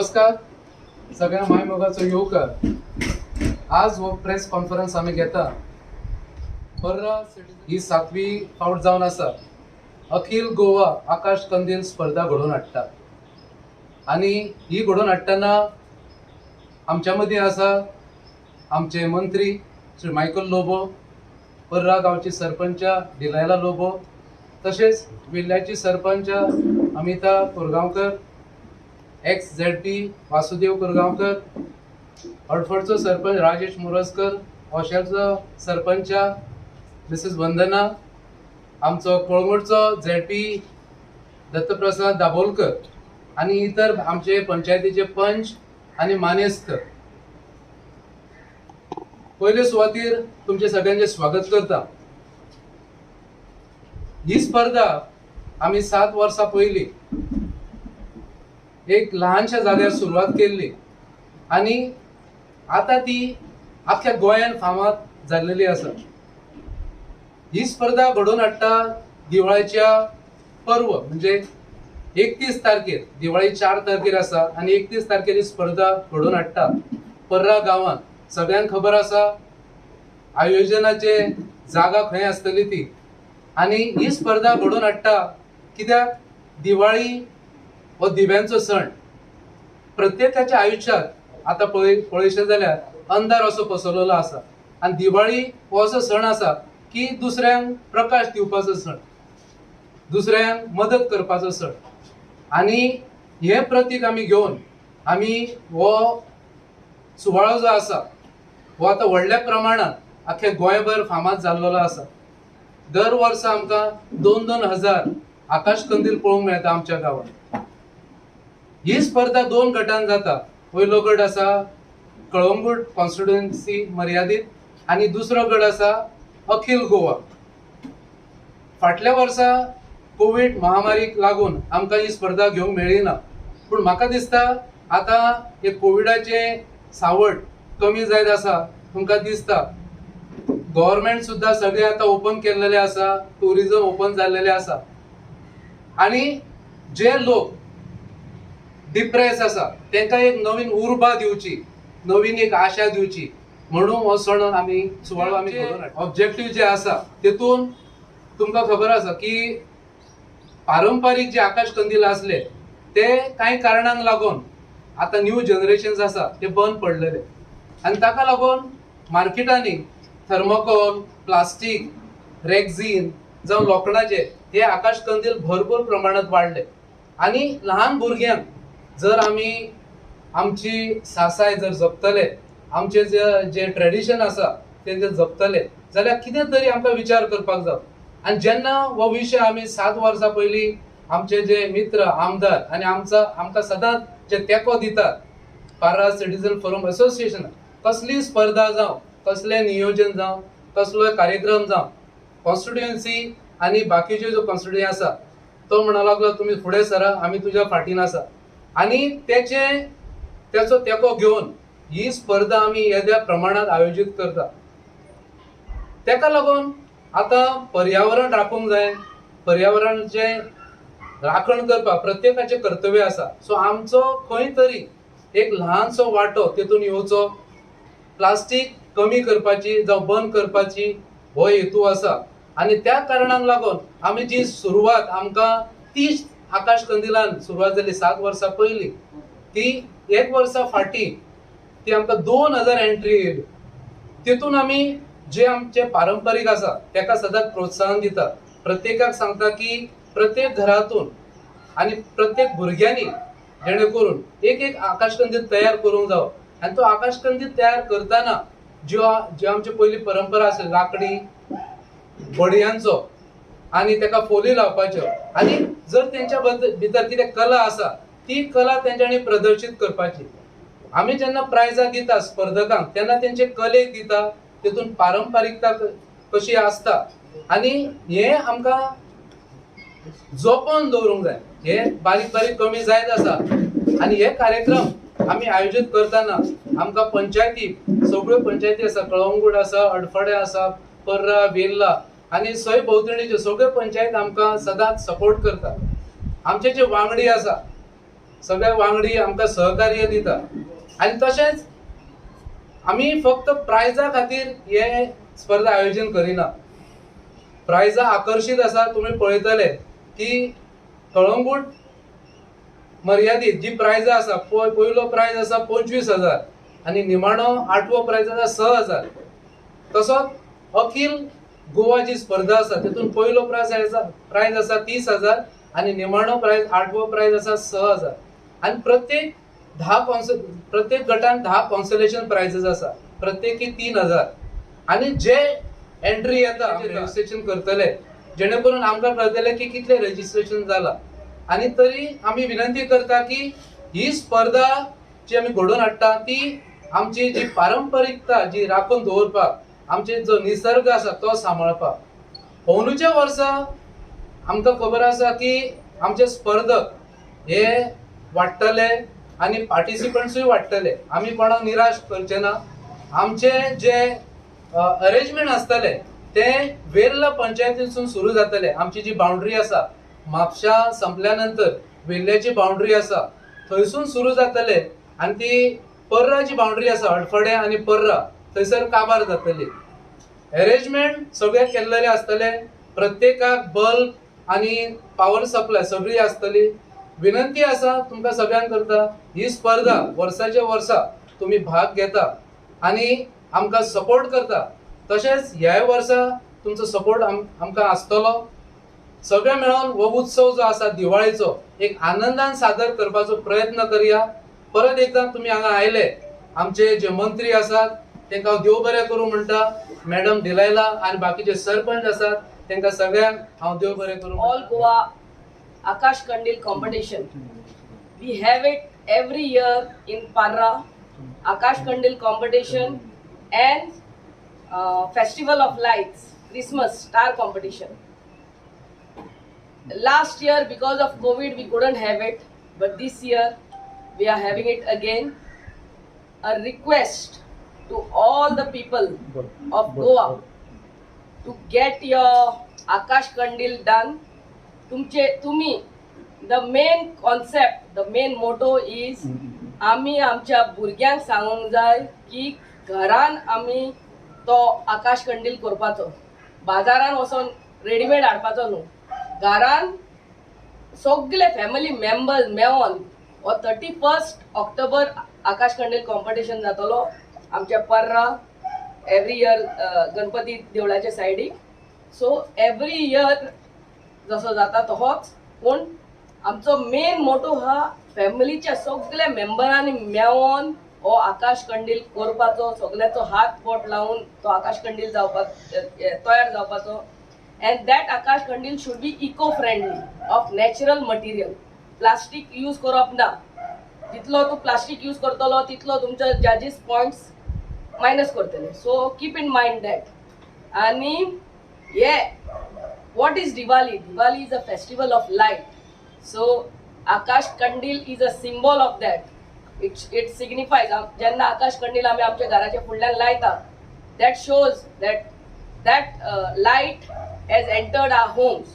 नमस्कार सगळ्या माय मोगाचो येवकार. आज हो प्रेस कॉन्फरन्स आम्ही घेता. पर्रा ही 7वी फावट जावन आसा. अखिल गोवा आकाश कंदील स्पर्धा घडोवन हाडटा आणि ही घडोवन हाडटना आमच्या मदीं आसा आमचे मंत्री श्री मायकल लोबो, पर्रा गांवची सरपंच डिलायला लोबो, तसेच वेल्ल्याची सरपंच अमिता कोरगांवकर, एक्स झेडपी वासुदेव कोरगांवकर, अडफळचो सरपंच राजेश मोरजकर, ओशेलचो सरपंच मिसेस वंदना, आमचो कळंगूटचो झेडपी दत्तप्रसाद दाबोलकर आणि इतर आमचे पंचायतीचे पंच आणि मानेस्त. पयले सुवातेर तुमचे सगळ्यांचे स्वागत करता. ही स्पर्धा आम्ही 7 वर्सां पयलीं एक लहानशा जाग्यार सुरवात केल्ली आणि आता ती अख्ख्या गोंयान फामाद जाल्लेली आसा. ही स्पर्धा घडोवन हाडटा दिवाळीच्या पर्व म्हणजे 31 तारखेर. दिवाळी 4 तारखेर आसा आणि 31 तारखेर ही स्पर्धा घडोवन हाडटा पर्रा गांवांत. सगळ्यांक खबर आसा आयोजनाचे जागा खंय आसतली ती. आणि ही स्पर्धा घडोवन हाडटा कित्याक दिवाळी हो दिव्यांचो सण. प्रत्येकाच्या आयुष्यात आता पळयशें जाल्यार अंधार असो पसरलेलो आसा आणि दिवाळी हो असो सण आसा की दुसऱ्यांक प्रकाश दिवपाचो सण, दुसऱ्यांक मदत करपाचो सण. आणि हे प्रतीक आमी घेवन आमी हो सुवाळो जो आसा हो आता व्हडल्या प्रमाणात अख्ख्या गोंयभर फामाद जाल्लो आसा. दर वर्सा आमकां 2-2 हजार आकाश कंदील पळोवंक मेळटा आमच्या गांवांत. ही स्पर्धा 2 गटांत जाता. पयलो गट आसा कळंगूट कॉन्स्टिट्युएन्सी मर्यादीत आणि दुसरो गट आसा अखिल गोवा. फाटल्या वर्सा कोविड महामारीक लागून आमकां ही स्पर्धा घेवंक मेळ्ळी ना, पूण म्हाका दिसता आता हे कोविडाचे सावट कमी जायत आसा. तुमकां दिसता गव्हर्नमेंट सुद्धा सगळे आता ओपन केलेले आसा, टुरिझम ओपन जाल्लेले आसा आणि जे लोक डिप्रेस आसा तांकां एक नवीन उर्बा दिवची, नवीन एक आशा दिवची म्हणून हो सण आमी सुवाळो आमी घडोवन हाडटा. ऑब्जेक्टिव्ह जे आसा तेतून तुमकां खबर आसा की पारंपारीक जे आकाश कंदील आसले ते कांय कारणांक लागून आता न्यू जनरेशन्स आसा ते बंद पडलेले आणि ताका लागून मार्केटांनी थर्मोकोल, प्लास्टीक, रेक्झिन जावं लोखंडाचे हे आकाश कंदील भरपूर प्रमाणात वाढले. आणि लहान भुरग्यांक जर आमी आमची सासाय जर जपतले, आमचे जे ट्रेडिशन आसा ते जर जपतले जाल्यार कितें तरी आमकां विचार करपाक जाय. आणि जेन्ना हो विशय आमी 7 वर्सां पयलीं आमचे जे मित्र आमदार आणि आमकां सदांच जे तेंको दितात पारा सिटीजन फोरम असोसिएशन, कसली स्पर्धा जावं, कसले नियोजन जावं, कसलो कार्यक्रम जावं, कॉन्स्टिट्युएन्सी आणि बाकीचे जो कॉन्स्टिट्युएन्सी आसा तो म्हणा लागलो तुम्ही फुडें सरा, आमी तुज्या फाटीन आसा. आणि त्याचो तेंको घेवन ही स्पर्धा आमी येद्या प्रमाणात आयोजीत करता. तेका लागून आता पर्यावरण राखूंक जाय. पर्यावरणाचे राखण करपाक प्रत्येकाचे कर्तव्य आसा. सो आमचो खंय तरी एक ल्हानसो वांटो तेतून येवचो. प्लास्टीक कमी करपाची जावं बंद करपाची हो हेतू आसा. आणि त्या कारणाक लागून आमी जी सुरवात आमकां 30 आकाश कंदिलान सुरवात जाली 7 वर्सां पयलीं, ती 1 वर्सा फाटीं ती आमकां 2000 एंट्री येयली. तेतून आमी जे आमचे पारंपारीक आसा तेका सदांच प्रोत्साहन दिता. प्रत्येकाक सांगता की प्रत्येक घरातून आणि प्रत्येक भुरग्यांनी जेणे करून एक आकाश कंदील तयार करूंक जावो. आणि तो आकाश कंदील तयार करताना ज्यो आमची पहिली परंपरा आसली लाकडी बडयांचो आणि तेका फोली लावपाच्यो, आणि जर त्यांच्या भितर कितें कला आसा ती कला तेंच्यांनी प्रदर्शित करपाची. आमी जेन्ना प्रायजां दिता स्पर्धकांक तेन्ना तेंचे कलेक दिता, तेतून पारंपारिकता कशी आसता आणि हे आमकां जपून दवरूंक जाय. हे बारीक बारीक कमी जायत आसा. आणि हे कार्यक्रम आमी आयोजीत करताना आमकां पंचायती सगळ्यो पंचायती आसा, कळंगूट आसा, अडफळे आसा, पर्रा, वेल्ला आणि सय भोंवतणीच्यो सगळ्यो पंचायत आमकां सदांच सपोर्ट करता. आमचे जे वांगडी आसा सगळ्या वांगडी आमकां सहकार्य दिता आणि तशेंच आमी फक्त प्रायजा खातीर हे स्पर्धा आयोजन करिना. प्रायजा आकर्षित आसा. तुम्ही पळयतले की कळंगूट मर्यादित जी प्रायजा आसा पयलो प्रायज आसा 25,000 आणि निमाणो 8वो प्रायज आसा 6,000. तसोच अखिल गोवा जी स्पर्धा आसा तितून पयलो प्रायज आसा 30,000 आणि निमाणो प्रायज 8वो प्रायज आसा 6,000 आणि प्रत्येक गटान 10 कॉन्सोलेशन प्राइजेस आसा प्रत्येकी 3,000 आणि जे एंट्री येता रजिस्ट्रेशन करतले जेणे करून आमकां कळटले की कितले रजिस्ट्रेशन जाला आणि तरी आम्ही विनंती करता की ही स्पर्धा जी आम्ही घडोवन हाडटा ती आमची जी पारंपरिकता जी राखून दवरपाक आमचे जो निसर्ग आसा तो सांबाळपाक. अंदूच्या वर्सा आमकां खबर आसा की आमचे स्पर्धक हे वाडटले आणि पार्टिसिपंट्सूय वाडटले. आम्ही कोणाक निराश करचे ना. आमचे जे अरेंजमेंट आसतले ते वेर्ला पंचायतीसून सुरू जातले. आमची जी बाउंड्री आसा म्हापशा संपल्यानंतर वेल्ल्याची बाउंड्री आसा थंयसून सुरू जातले आणि ती पर्रा जी बाउंड्री आसा अडफडे आणि पर्रा थंयसर काबार जातली. अरेंजमेंट सगळे केल्लेले आसतले. प्रत्येकाक बल्ब आणि पॉवर सप्लाय सगळी आसतली. विनंती आसा तुमकां सगळ्यांक करता ही स्पर्धा वर्साच्या वर्सा तुम्ही भाग घेता आणि आमकां सपोर्ट करता. तशेंच ह्या वर्सा तुमचो सपोर्ट आमकां आसतलो. सगळे मेळून हो उत्सव जो आसा दिवाळीचो एक आनंदान सादर करपाचो प्रयत्न करूया. परत एकदा तुम्ही हांगा आयले आमचे जे मंत्री आसात तांकां देव बरें करूं म्हणटा. मॅडम दिलायला आणि बाकीचे सरपंच आसात तांकां सगळ्यांक हांव देव बरें करूं. All Goa Akash Kandil competition. We have it every year in Parra. Akash Kandil competition and Festival of Lights, Christmas star competition. Last year because of COVID we couldn't have it, but this year we are having it again. A request to all the people of Goa to get your Akash Kandil done. तुम्ही the main concept the main motto is आम्ही आमच्या भुरग्यांक सांगूंक जाय की घरान आम्ही तो आकाश कंडील करपाचो. बाजारान वचोन रेडीमेड हाडपाचो न्हू. घरान सगळे फॅमिली मेंबर्स मेळोन हो 31 ऑक्टोबर आकाश कंडील कॉम्पिटिशन जातलो आमच्या पर्रा एवरी इयर गणपती देवळाच्या सायडीक. सो एवरी इयर जसो जाता तसोच पूण आमचो मेन मोटो हा फॅमिलीच्या सगळ्या मेंबरांनी मेळोन हो आकाश कंडील करपाचो. सगळ्याचो हात बोट लावून तो आकाश कंडील तयार जावपाचो. अँड दॅट आकाश कंडील should be eco friendly of natural material. Plastic use करप ना. जितलो तूं प्लास्टीक यूज करतलो तितलो तुमचे जजीस पॉइंट्स मायनस करतले. So keep in mind that. आणि हे what is Diwali? Diwali is a festival of light. So Akash Kandil is a symbol of that. It signifies jenna Akash Kandil आम्ही आमच्या घराच्या फुडल्यान लायता that shows that light has entered our homes.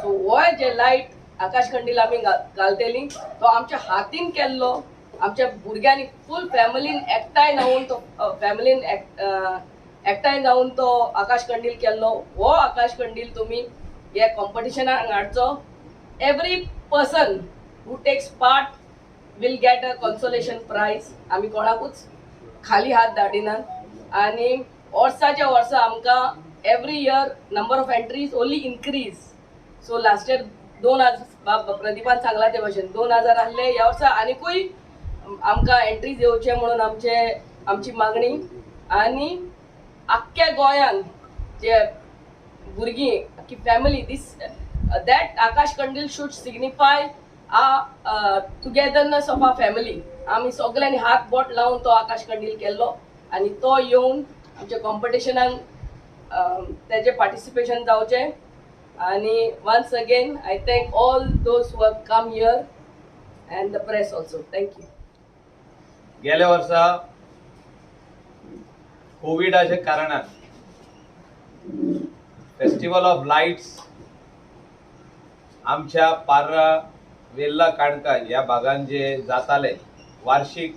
So why जे light आकाश कंडील आम्ही घालतेली तो आमच्या हातीन केल्लो. आमच्या भुरग्यांनी फुल फॅमिलीन एकठांय जावन तो एकठांय जावन तो आकाश कंडील केल्लो. हो आकाश कंडील तुम्ही या कॉम्पिटिशनाक हाडचो. Every person who takes part will get a consolation prize. आम्ही कोणाकूच खाली हात धाडिनात आणि वर्साच्या वर्सा आमकां every year number of entries only increase. So last year 2,000 प्रदीपान सांगला ते भाशेन 2,000 आहले. ह्या वर्सा आनीकूय आमकां एंट्रीज येवचे म्हणून आमची मागणी. आणि आख्ख्या गोंयान जे भुरगीं की फॅमिली दॅट आकाश कंडील should signify togetherness of our family. आम्ही सगळ्यांनी हात बोट लावून तो आकाश कंडील केल्लो आणि तो येवन आमच्या कॉम्पिटिशनाक त्याचे पार्टिसिपेशन जावचे. आणि once again I thank all those who have come here and the press also. Thank you. गेल्या वर्सा कोविडाच्या कारणान फेस्टिवल ऑफ लाईट्स आमच्या पार्रा वेल्ला काणका ह्या भागान जे जाताले वार्षिक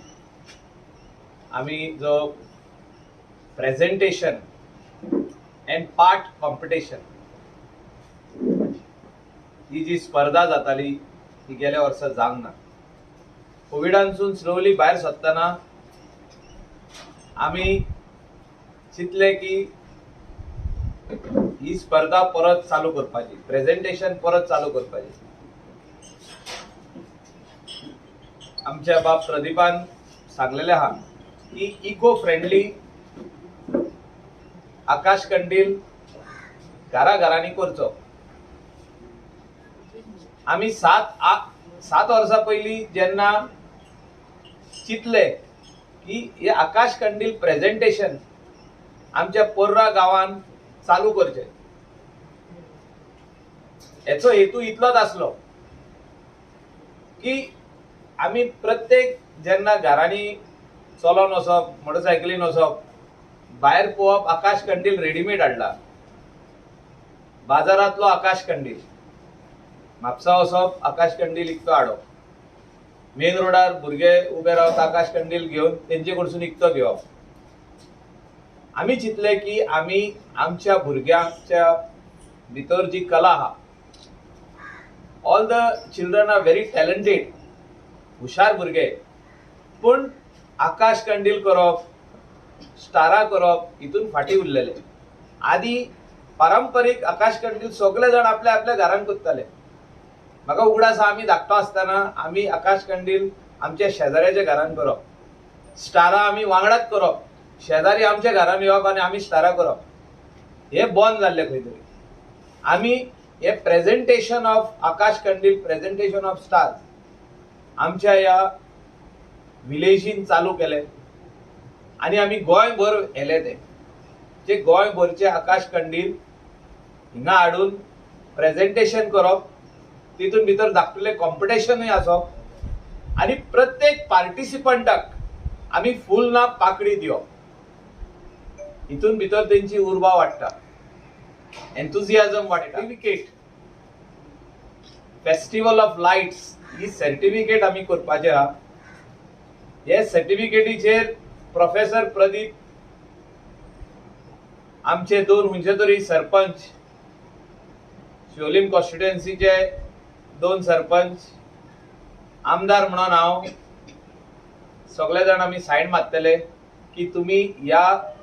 आम्ही जो प्रेझेंटेशन अँड पार्ट कॉम्पिटिशन ही जी स्पर्धा जाताली ती गेल्या वर्सा जावंक ना. कोविडानसून स्लोली भायर सरतना आम्ही चिंतले की ही स्पर्धा परत चालू करपाची, प्रेझेंटेशन परत चालू करपाची. आमच्या बाब प्रदीपान सांगलेले आहा की इको फ्रेंडली आकाश कंदील घराघरांनी करचो. आम्ही 7 वर्सां पयलीं जेन्ना चिंतले की हे आकाश कंदील प्रेझेंटेशन आमच्या पोर्रा गांवांत चालू करचे, हेचो हेतू इतलोच आसलो की आमी प्रत्येक जेन्ना घरांनी चलोन वचप, मोटरसायकलीन वचप, भायर पळोवप आकाश कंदील रेडीमेड हाडला. बाजारांतलो आकाश कंदील, म्हापसा वचप आकाश कंदील इकतो हाडप, मेन रोडार भुरगे उबे रावता आकाश कंदील घेवन तेंचे कडसून इकतो घेवप. आमी चिंतले की आमी आमच्या भुरग्यांच्या भितर जी कला आहा, all the children are very talented, हुशार भुरगे, पूण आकाश कंदील करप, स्टारां करप हितून फाटीं उरलेले. आदी पारंपारीक आकाश कंदील सगळे जाण आपल्या आपल्या घरान करताले. म्हाका उगडास आमी धाकटो आसतना आमी आकाश कंदील आमच्या शेजाऱ्याच्या घरान करप, स्टारां आमी वांगडाच करप, शेजारी आमच्या घरान येवप आनी आमी स्टारां करप. हे बंद जाल्ले खंय तरी. आमी हे प्रेझेंटेशन ऑफ आकाश कंदील, प्रेझेंटेशन ऑफ स्टार्स आमच्या ह्या विलेजीन चालू केले आणि आमी गोंयभर व्हेले. ते जे गोंयभरचे आकाश कंदील हिंगा हाडून प्रेझेंटेशन करप, तितून भितर धाकटुले कॉम्पिटिशनूय आसप आणि प्रत्येक पार्टिसिपंटाक आमी फूल ना पाकडी दिवप. हितून भितर तेंची उर्बा वाडटा, एन्थुजियाझम वाडटा. Certificate festival of lights he certificate आमी करपाचे आहा. हे सर्टिफिकेटीचेर प्रोफेसर प्रदीप, आमचे 2 खंयचे तरी सरपंच, शिवोलीम कॉन्स्टिट्युएन्सीचे 2 सरपंच, आमदार म्हणून हांव, सगळे जाण आमी सायन मारतले की तुम्ही या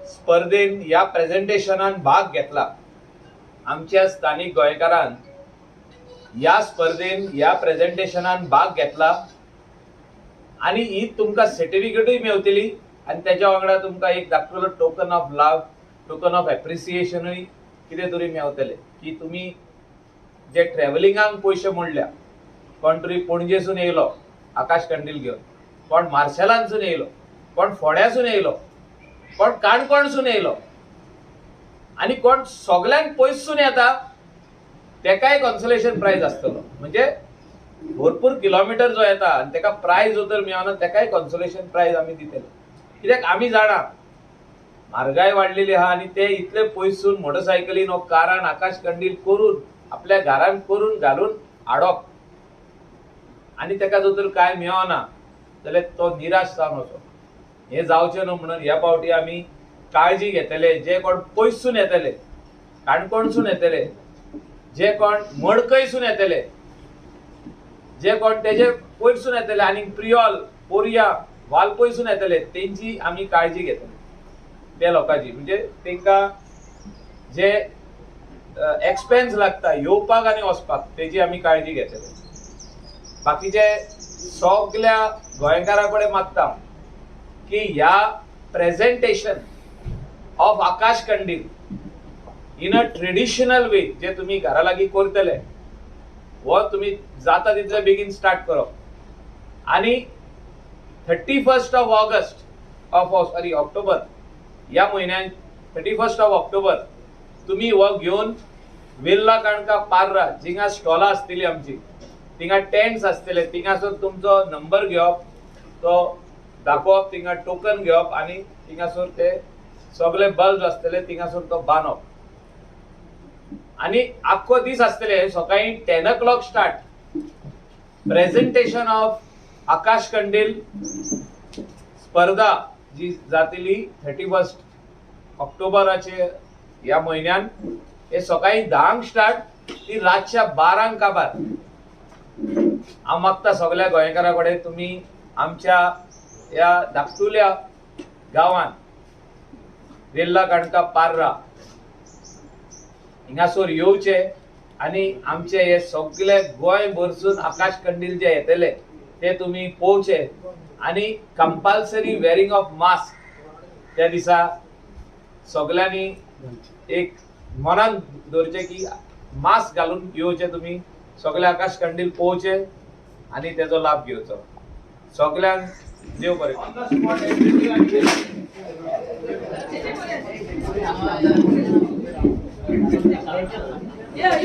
स्पर्धेन, या प्रेझेंटेशनान भाग घेतला. आमच्या स्थानिक गोंयकारान या स्पर्धेन, या प्रेझेंटेशनान भाग घेतला आणि ही तुमकां सर्टिफिकेटूय मेळटली आणि त्याच्या वांगडा तुमकां एक धाकटुलो token of love, token of एप्रिसिएशनूय कितें तरी मेळटलें. की तुम्ही जे ट्रॅव्हलिंगाक पयशे मोडल्या, कोण तरी पणजेसून येयलो आकाश कंदील घेवन, कोण मार्शेलांतसून येयलो, कोण फोड्यासून येयलो, कोण काणकोणसून येयलो आणि कोण सगळ्यांक पयसून येता, तेकाय कॉन्सोलेशन प्राइज आसतलो. म्हणजे भरपूर किलोमीटर जो येता आणि तेका प्राइज जर मेळना, तेकाय कॉन्सोलेशन प्राइज आमी दितले. कित्याक आमी जाणा म्हारगाय वाडलेली आहा आणि ते इतले पयसून मोटरसायकलीन वा कारान आकाश कंदील करून आपल्या घरान करून घालून हाडप आणि तेका जर काय मेळना जाल्यार तो निराश जावन वचप. हे जावचें न्हू म्हणून ह्या फावटी आमी काळजी घेतले. जे कोण पयसून येतले, काणकोणसून येतले, जे कोण मडकयसून येतले, जे कोण तेजे पयसून येतले आणि प्रियोल, पोरया, वालपयसून येतले, तेंची आमी काळजी घेतली. त्या लोकांची म्हणजे तेंकां जे एक्सपेन्स लागता येवपाक आनी वचपाक, तेजी आमी काळजी घेतले. बाकीचे सगळ्या गोंयकारां कडेन मागता की ह्या प्रेझेंटेशन ऑफ आकाश कंदील इन अ ट्रेडिशनल वे जे तुम्ही घरा लागीं करतले, वो तुम्ही जाता तितले बेगीन स्टार्ट करप आणि 31 ऑक्टोबर या म्हयन्यान 31 ऑक्टोबर तुम्ही वो घेवन वेल्ला काणका पार्रा जिंगा स्टॉलां आसतली आमची, तिंगा टेंट्स आसतले, तिंगासर तुमचो नंबर घेवप, तो दाखोवप, तिंगा टोकन घेवप आणि तिंगासर ते सगळे बल्ब आसतले, तिंगासर तो बांदप आणि आख्खो दीस आसतले. सकाळी 10 o'clock स्टार्ट प्रेझेंटेशन ऑफ आकाश कंदील स्पर्धा जी जातली 31 ऑक्टोबराचे या म्हयन्यान हे सकाळी 10 स्टार्ट ती रातच्या 12 काबार. हांव मागता सगळ्या गोंयकारां कडेन तुम्ही आमच्या या धाकटुल्या गांवांत वेल्ला काणका पार्रा हिंगासोर येवचे आणि आमचे हे सगळे गोंय भरसून आकाश कंदील जे येतले ते तुम्ही पळोवचे आणि कंपल्सरी वेअरिंग ऑफ मास्क त्या दिसा सगळ्यांनी एक मनान दवरचे की मास्क घालून येवचे तुम्ही सगळे आकाश कंदील पळोवचे आणि त्याचो लाभ घेवचो. सगळ्यांक देव बरें. Yeah,